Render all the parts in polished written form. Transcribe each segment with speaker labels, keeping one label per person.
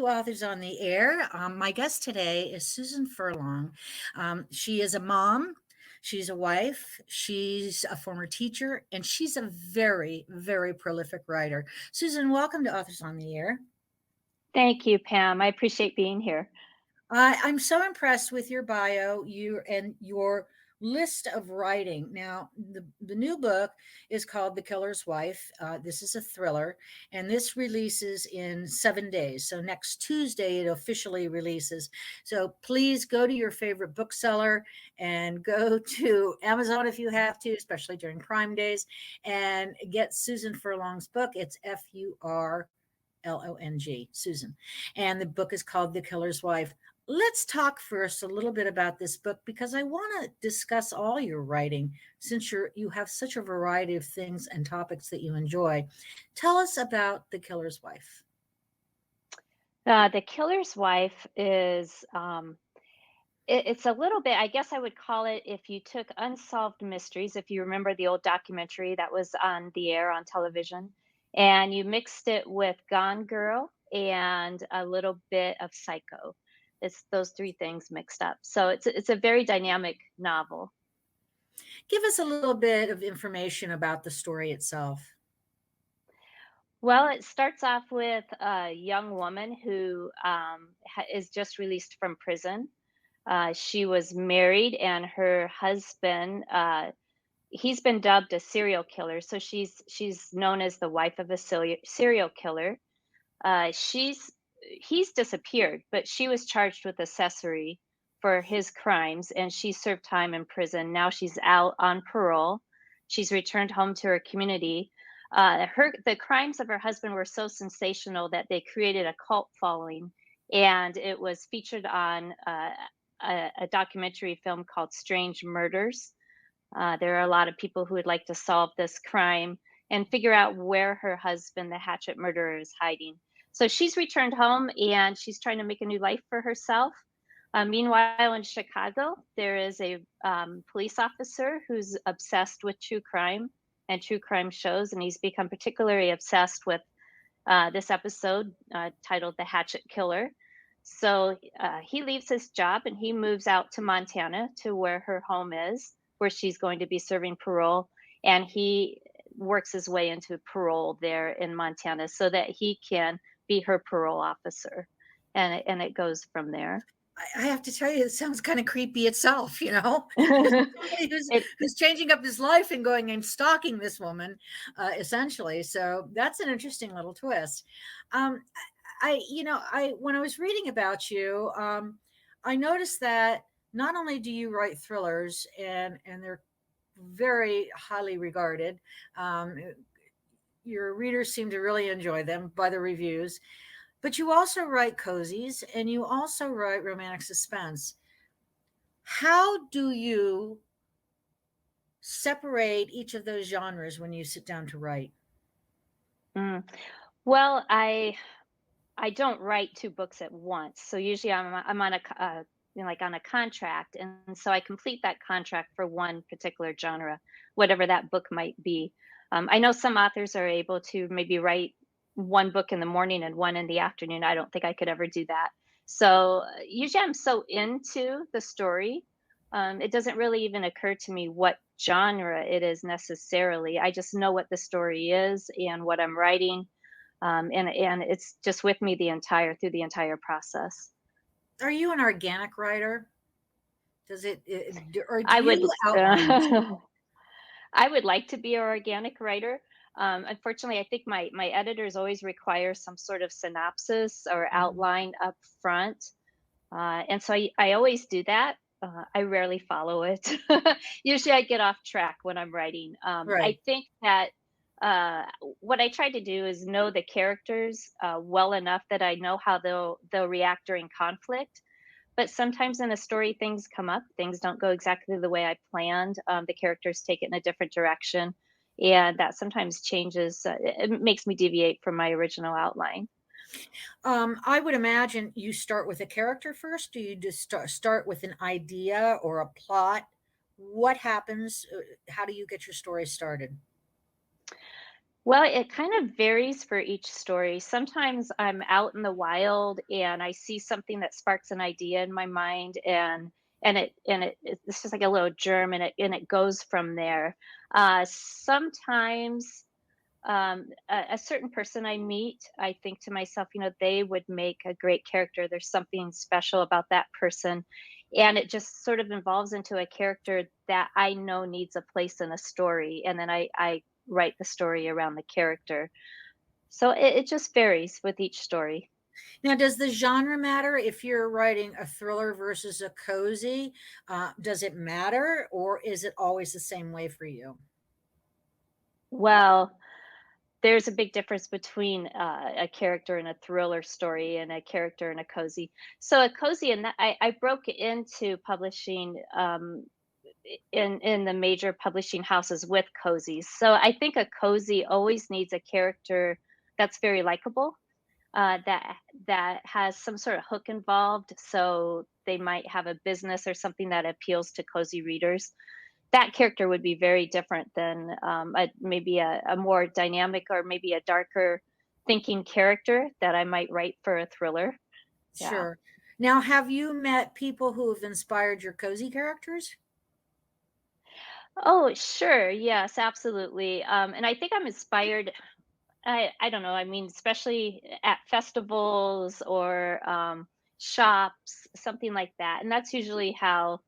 Speaker 1: to Authors on the Air. My guest today is Susan Furlong. She is a mom, she's a wife, she's a former teacher, and she's a very, very prolific writer. Susan, welcome to Authors on the Air.
Speaker 2: Thank you, Pam. I appreciate being here.
Speaker 1: I'm so impressed with your bio, your list of writing. Now, the new book is called The Killer's Wife. This is a thriller, and this releases in 7 days. So next Tuesday, it officially releases. So please go to your favorite bookseller and go to Amazon if you have to, especially during Prime Days, and get Susan Furlong's book. It's Furlong, Susan. And the book is called The Killer's Wife. Let's talk first a little bit about this book because I want to discuss all your writing since you have such a variety of things and topics that you enjoy. Tell us about The Killer's Wife.
Speaker 2: The Killer's Wife is, it's a little bit, I guess I would call it if you took Unsolved Mysteries, if you remember the old documentary that was on the air on television, and you mixed it with Gone Girl and a little bit of Psycho. It's those three things mixed up. So it's a very dynamic novel.
Speaker 1: Give us a little bit of information about the story itself.
Speaker 2: Well, it starts off with a young woman who is just released from prison. She was married, and her husband, he's been dubbed a serial killer. So she's known as the wife of a serial killer. He's disappeared, but she was charged with accessory for his crimes, and she served time in prison. Now she's out on parole. She's returned home to her community. The crimes of her husband were so sensational that they created a cult following, and it was featured on a documentary film called Strange Murders. There are a lot of people who would like to solve this crime and figure out where her husband, the hatchet murderer, is hiding. So she's returned home and she's trying to make a new life for herself. Meanwhile, in Chicago, there is a police officer who's obsessed with true crime and true crime shows, and he's become particularly obsessed with this episode titled The Hatchet Killer. So he leaves his job and he moves out to Montana to where her home is, where she's going to be serving parole. And he works his way into parole there in Montana so that he can be her parole officer. And it goes from there.
Speaker 1: I have to tell you, it sounds kind of creepy itself, Somebody who's changing up his life and going and stalking this woman, essentially. So that's an interesting little twist. When I was reading about you, I noticed that not only do you write thrillers and they're very highly regarded, your readers seem to really enjoy them by the reviews, but you also write cozies and you also write romantic suspense. How do you separate each of those genres when you sit down to write?
Speaker 2: Mm. Well, I don't write two books at once. So usually I'm on like on a contract, and so I complete that contract for one particular genre, whatever that book might be. I know some authors are able to maybe write one book in the morning and one in the afternoon. I don't think I could ever do that. So usually I'm so into the story, it doesn't really even occur to me what genre it is necessarily. I just know what the story is and what I'm writing, and it's just with me through the entire process.
Speaker 1: Are you an organic writer? Or do
Speaker 2: I would
Speaker 1: you outline?
Speaker 2: I would like to be an organic writer. Unfortunately, I think my editors always require some sort of synopsis or
Speaker 1: Mhm.
Speaker 2: outline up front, and so I always do that. I rarely follow it. Usually, I get off track when I'm writing. I
Speaker 1: Right.
Speaker 2: think that uh, what I try to do is know the characters well enough that I know how they'll react during conflict. But sometimes in a story, things come up, things don't go exactly the way I planned. The characters take it in a different direction, and that sometimes changes. It makes me deviate from my original outline.
Speaker 1: I would imagine you start with a character first. Do you just start with an idea or a plot? What happens? How do you get your story started?
Speaker 2: Well, it kind of varies for each story. Sometimes I'm out in the wild and I see something that sparks an idea in my mind, it's just like a little germ, and it goes from there. Sometimes a certain person I meet, I think to myself, they would make a great character. There's something special about that person. And it just sort of evolves into a character that I know needs a place in a story. And then I write the story around the character. So it just varies with each story.
Speaker 1: Now, does the genre matter if you're writing a thriller versus a cozy? Does it matter, or is it always the same way for you?
Speaker 2: Well, there's a big difference between a character in a thriller story and a character in a cozy. So a cozy, and that I broke into publishing in the major publishing houses with cozies. So I think a cozy always needs a character that's very likable, that has some sort of hook involved. So they might have a business or something that appeals to cozy readers. That character would be very different than maybe a more dynamic or maybe a darker thinking character that I might write for a thriller. Yeah.
Speaker 1: Sure. Now, have you met people who have inspired your cozy characters?
Speaker 2: Oh, sure. Yes, absolutely. And I think I'm inspired. I don't know. I mean, especially at festivals or shops, something like that. And that's usually how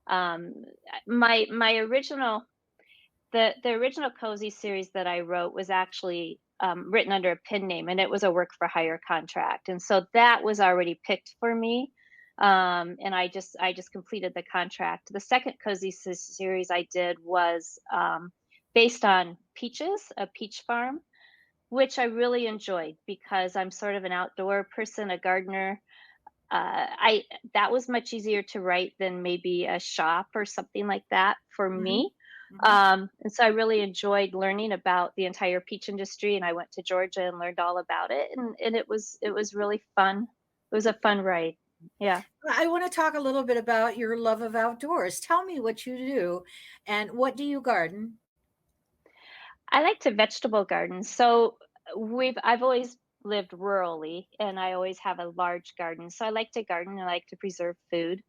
Speaker 2: um, my original the original cozy series that I wrote was actually written under a pen name, and it was a work for hire contract, and so that was already picked for me. And I just completed the contract. The second series I did was based on peaches, a peach farm, which I really enjoyed because I'm sort of an outdoor person, a gardener. I That was much easier to write than maybe a shop or something like that for
Speaker 1: Hmm.
Speaker 2: me.
Speaker 1: Hmm.
Speaker 2: And so I really enjoyed learning about the entire peach industry, and I went to Georgia and learned all about it, and it was really fun. It was a fun ride. Yeah.
Speaker 1: I want to talk a little bit about your love of outdoors. Tell me what you do and what do you garden?
Speaker 2: I like to vegetable garden. So I've always lived rurally, and I always have a large garden. So I like to garden. I like to preserve food.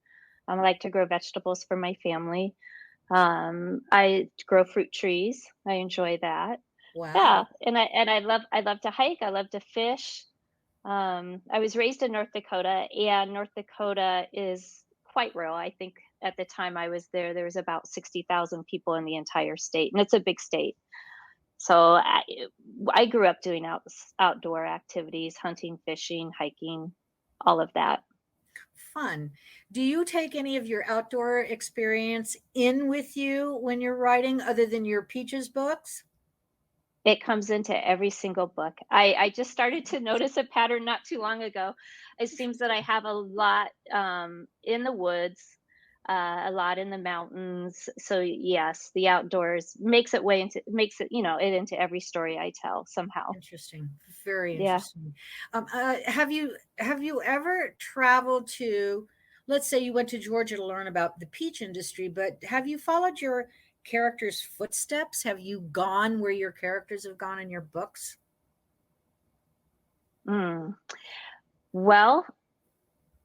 Speaker 2: I like to grow vegetables for my family. I grow fruit trees. I enjoy that.
Speaker 1: Wow.
Speaker 2: Yeah, I love to hike. I love to fish. I was raised in North Dakota, and North Dakota is quite rural. I think at the time I was there, there was about 60,000 people in the entire state, and it's a big state. So I grew up doing outdoor activities, hunting, fishing, hiking, all of that.
Speaker 1: Fun. Do you take any of your outdoor experience in with you when you're writing other than your Peaches books?
Speaker 2: It comes into every single book. I just started to notice a pattern not too long ago. It seems that I have a lot in the woods, a lot in the mountains. So yes, the outdoors makes it it into every story I tell somehow.
Speaker 1: Interesting. Very
Speaker 2: Yeah.
Speaker 1: interesting. Have you ever traveled to, let's say you went to Georgia to learn about the peach industry, but have you followed your characters' footsteps? Have you gone where your characters have gone in your books?
Speaker 2: Mm. Well,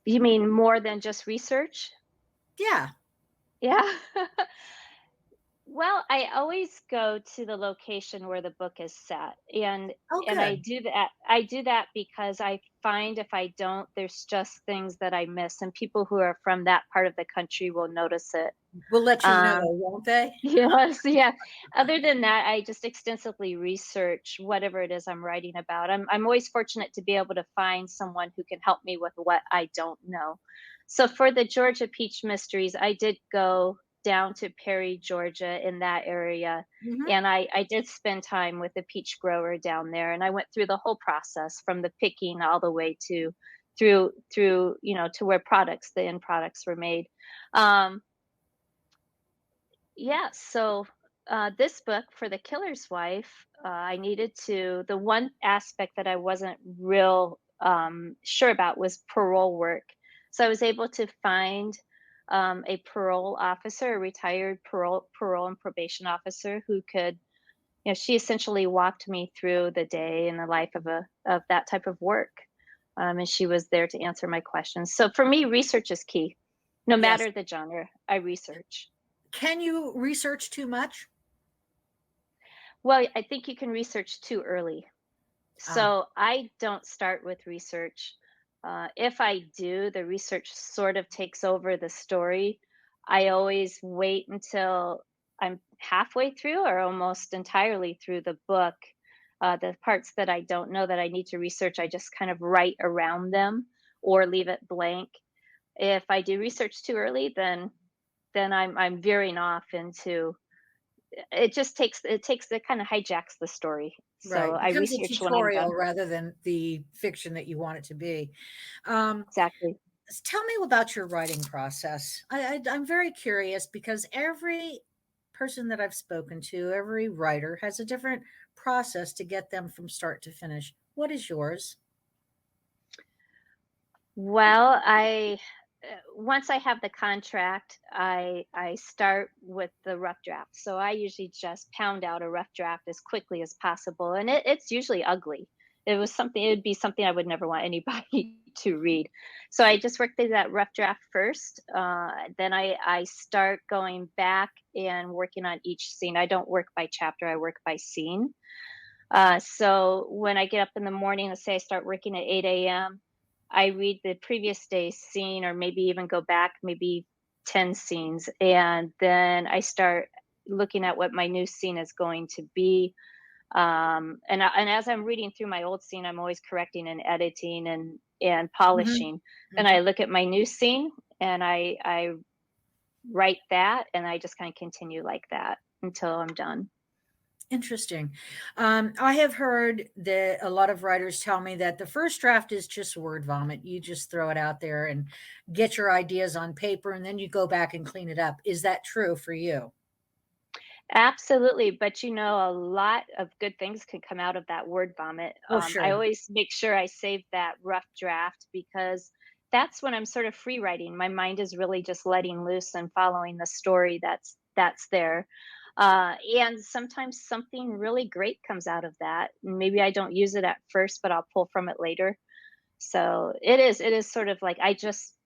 Speaker 2: you mean more than just research?
Speaker 1: Yeah.
Speaker 2: Yeah. Well, I always go to the location where the book is set,
Speaker 1: Oh,
Speaker 2: and
Speaker 1: good.
Speaker 2: I do that because I find if I don't, there's just things that I miss, and people who are from that part of the country will notice it.
Speaker 1: We'll let you know,
Speaker 2: Um,
Speaker 1: won't they?
Speaker 2: yes, yeah. Other than that, I just extensively research whatever it is I'm writing about. I'm always fortunate to be able to find someone who can help me with what I don't know. So for the Georgia Peach Mysteries, I did go down to Perry, Georgia, in that area,
Speaker 1: Hmm.
Speaker 2: and I did spend time with a peach grower down there, and I went through the whole process from the picking all the way to through to where the end products were made. Um, yeah, so this book for the killer's wife, I needed to. The one aspect that I wasn't real sure about was parole work. So I was able to find a parole officer, a retired parole and probation officer, who could She essentially walked me through the day and the life of that type of work, and she was there to answer my questions. So for me, research is key. No
Speaker 1: Yes.
Speaker 2: matter the genre, I research.
Speaker 1: Can you research too much?
Speaker 2: Well, I think you can research too early.
Speaker 1: Ah,
Speaker 2: So I don't start with research. If I do, the research sort of takes over the story. I always wait until I'm halfway through or almost entirely through the book. The parts that I don't know that I need to research, I just kind of write around them or leave it blank. If I do research too early, then I'm veering off into it kind of hijacks the story. So
Speaker 1: right.
Speaker 2: I
Speaker 1: Becomes a
Speaker 2: research when I'm
Speaker 1: tutorial
Speaker 2: done.
Speaker 1: rather than the fiction that you want it to be. Um,
Speaker 2: Exactly.
Speaker 1: Tell me about your writing process. I'm very curious because every person that I've spoken to, every writer has a different process to get them from start to finish. What is yours?
Speaker 2: Well, once I have the contract, I start with the rough draft. So I usually just pound out a rough draft as quickly as possible, and it's usually ugly. It would be something I would never want anybody to read. So I just work through that rough draft first. Then I start going back and working on each scene. I don't work by chapter. I work by scene. So when I get up in the morning, let's say I start working at 8 a.m., I read the previous day's scene or maybe even go back maybe 10 scenes. And then I start looking at what my new scene is going to be. And as I'm reading through my old scene, I'm always correcting and editing and
Speaker 1: Hmm.
Speaker 2: polishing. Then I
Speaker 1: Hmm.
Speaker 2: look at my new scene and I write that and I just kind of continue like that until I'm done.
Speaker 1: Interesting. I have heard that a lot of writers tell me that the first draft is just word vomit. You just throw it out there and get your ideas on paper, and then you go back and clean it up. Is that true for you?
Speaker 2: Absolutely, but a lot of good things can come out of that word vomit.
Speaker 1: Oh,
Speaker 2: I
Speaker 1: sure.
Speaker 2: always make sure I save that rough draft because that's when I'm sort of free writing. My mind is really just letting loose and following the story that's there. And sometimes something really great comes out of that. Maybe I don't use it at first, but I'll pull from it later. So it is sort of like I just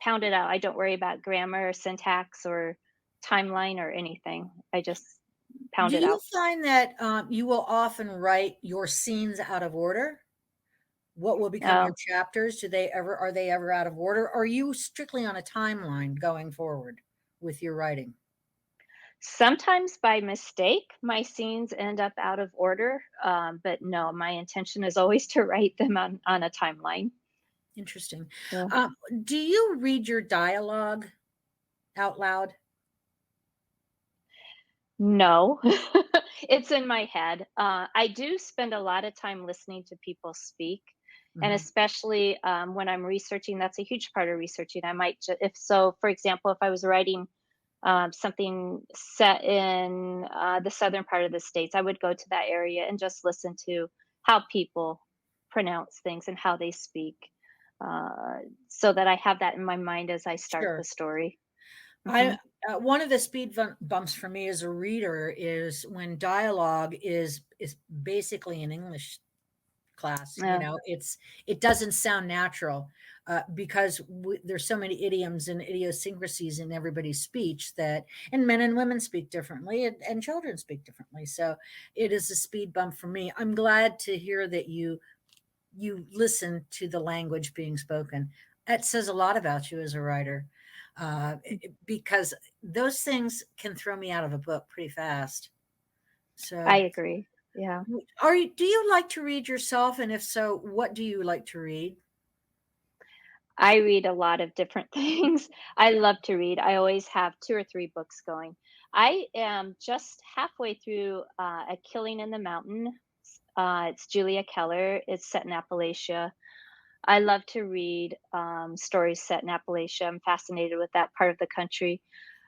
Speaker 2: pound it out. I don't worry about grammar or syntax or timeline or anything. I just pound
Speaker 1: Do
Speaker 2: it
Speaker 1: you
Speaker 2: out.
Speaker 1: find that you will often write your scenes out of order? What will become your
Speaker 2: Oh,
Speaker 1: chapters? Are they ever out of order? Or are you strictly on a timeline going forward with your writing?
Speaker 2: sometimes by mistake, my scenes end up out of order. But no, my intention is always to write them on a timeline.
Speaker 1: Interesting.
Speaker 2: Yeah.
Speaker 1: Um, do you read your dialogue out loud?
Speaker 2: No, it's in my head. I do spend a lot of time listening to people speak. And
Speaker 1: Mhm.
Speaker 2: especially when I'm researching, that's a huge part of researching. If so, for example, if I was writing something set in the southern part of the states, I would go to that area and just listen to how people pronounce things and how they speak, uh, so that I have that in my mind as I start the
Speaker 1: Sure.
Speaker 2: story.
Speaker 1: I
Speaker 2: Hmm.
Speaker 1: One of the bumps for me as a reader is when dialogue is basically an English class. You
Speaker 2: Yeah,
Speaker 1: know, it doesn't sound natural because there's so many idioms and idiosyncrasies in everybody's speech that, and men and women speak differently, and children speak differently. So it is a speed bump for me. I'm glad to hear that you listen to the language being spoken. That says a lot about you as a writer, because those things can throw me out of a book pretty fast.
Speaker 2: I
Speaker 1: So,
Speaker 2: agree. Yeah.
Speaker 1: do you like to read yourself? And if so, what do you like to read?
Speaker 2: I read a lot of different things. I love to read. I always have 2 or 3 books going. I am just halfway through, A Killing in the Mountain. It's Julia Keller. It's set in Appalachia. I love to read, stories set in Appalachia. I'm fascinated with that part of the country.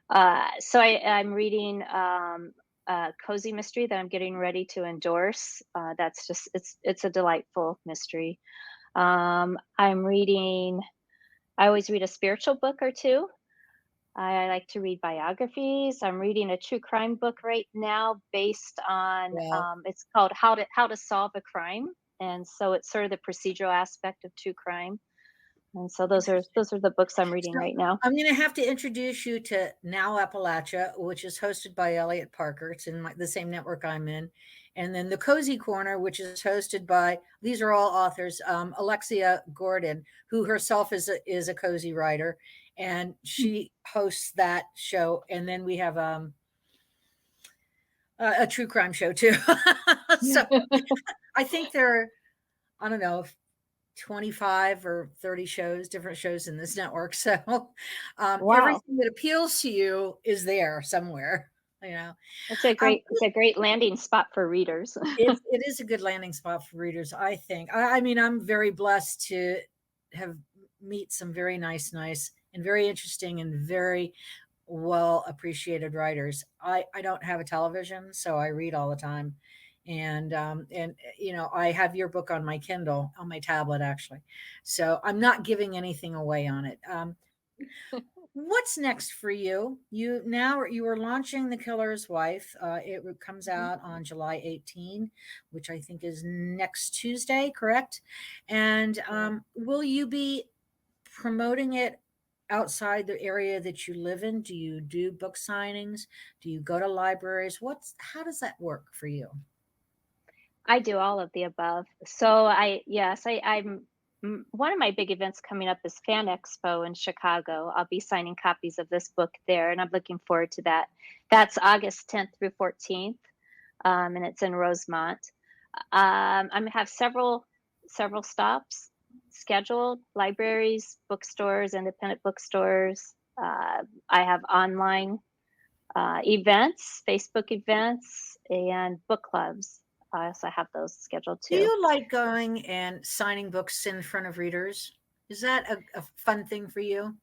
Speaker 2: I'm reading, a cozy mystery that I'm getting ready to endorse. That's just it's a delightful mystery. I'm reading I always read a spiritual book or 2. I like to read biographies. I'm reading a true crime book right now based on,
Speaker 1: Well,
Speaker 2: it's called How to Solve a Crime, and so it's sort of the procedural aspect of true crime. And so those are the books I'm reading
Speaker 1: so
Speaker 2: right now.
Speaker 1: I'm going to have to introduce you to Now Appalachia, which is hosted by Elliot Parker. It's in the same network I'm in. And then The Cozy Corner, which is hosted by, these are all authors, Alexia Gordon, who herself is a cozy writer. And she hosts that show. And then we have a true crime show too. So I think there are, I don't know, 25 or 30 shows, different shows in this network. So
Speaker 2: Wow.
Speaker 1: everything that appeals to you is there somewhere, you know.
Speaker 2: It's a great landing spot for readers.
Speaker 1: It is a good landing spot for readers, I think. I mean, I'm very blessed to have meet some very nice and very interesting and very well appreciated writers. I don't have a television, so I read all the time. And you know, I have your book on my Kindle, on my tablet actually. So I'm not giving anything away on it. What's next for you? You are launching The Killer's Wife. It comes
Speaker 2: Mhm.
Speaker 1: out on July 18, which I think is next Tuesday, correct? And
Speaker 2: Yeah.
Speaker 1: will you be promoting it outside the area that you live in? Do you do book signings? Do you go to libraries? How does that work for you?
Speaker 2: I do all of the above. So one of my big events coming up is Fan Expo in Chicago. I'll be signing copies of this book there, and I'm looking forward to that. That's August 10th through 14th, and it's in Rosemont. I'm gonna have several stops scheduled: libraries, bookstores, independent bookstores. I have online events, Facebook events, and book clubs. I also have those scheduled
Speaker 1: Do
Speaker 2: too.
Speaker 1: you like going and signing books in front of readers? Is that a fun thing for you?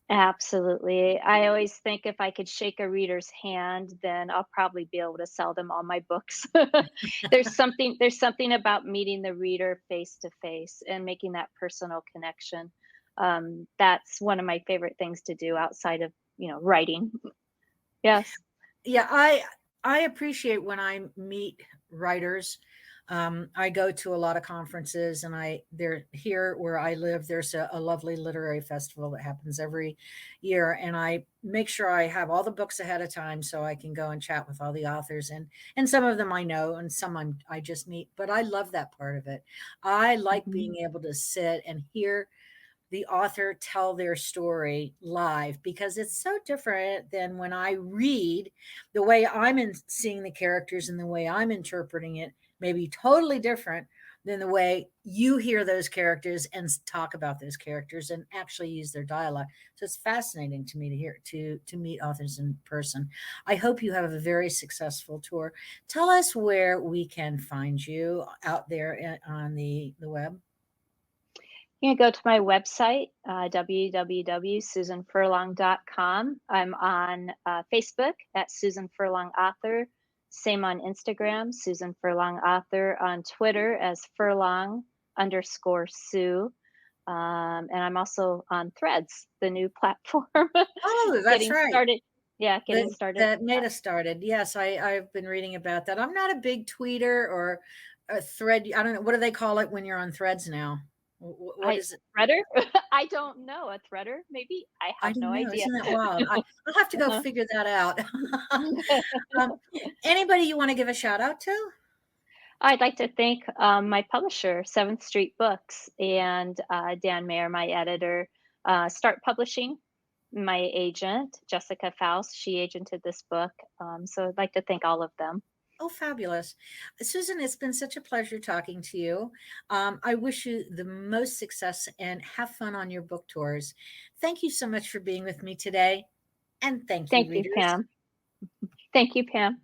Speaker 2: Absolutely. I always think if I could shake a reader's hand, then I'll probably be able to sell them all my books. There's something about meeting the reader face to face and making that personal connection. That's one of my favorite things to do outside of, writing. Yes.
Speaker 1: Yeah, I appreciate when I meet writers. I go to a lot of conferences, and I there here where I live. There's a lovely literary festival that happens every year, and I make sure I have all the books ahead of time so I can go and chat with all the authors. And some of them I know, and some I just meet. But I love that part of it. I like being
Speaker 2: Mhm.
Speaker 1: able to sit and hear the author tell their story live, because it's so different than when I read. The way seeing the characters and the way I'm interpreting it may be totally different than the way you hear those characters and talk about those characters and actually use their dialogue. So it's fascinating to me to hear to meet authors in person. I hope you have a very successful tour. Tell us where we can find you out there on the web.
Speaker 2: You can go to my website, www.susanfurlong.com. I'm on Facebook at Susan Furlong Author. Same on Instagram, Susan Furlong Author. On Twitter as Furlong underscore Sue. And I'm also on Threads, the new platform.
Speaker 1: Oh, that's
Speaker 2: Getting
Speaker 1: right.
Speaker 2: started. Yeah, getting
Speaker 1: That
Speaker 2: started
Speaker 1: that
Speaker 2: with
Speaker 1: made
Speaker 2: that.
Speaker 1: us started. Yes, I've been reading about that. I'm not a big tweeter or a thread. I don't know. What do they call it when you're on threads now? What
Speaker 2: I
Speaker 1: is it?
Speaker 2: Threader? I don't know. A Threader? Maybe? I
Speaker 1: I
Speaker 2: have no
Speaker 1: don't know.
Speaker 2: idea.
Speaker 1: Isn't that wild? I'll have to go figure that out. um, Anybody you want to give a shout out to?
Speaker 2: I'd like to thank my publisher, Seventh Street Books, and Dan Mayer, my editor, Start Publishing, my agent, Jessica Faust. She agented this book. So I'd like to thank all of them.
Speaker 1: Oh, fabulous. Susan, it's been such a pleasure talking to you. I wish you the most success and have fun on your book tours. Thank you so much for being with me today. And thank you,
Speaker 2: Thank you,
Speaker 1: readers.
Speaker 2: Pam. Thank you, Pam.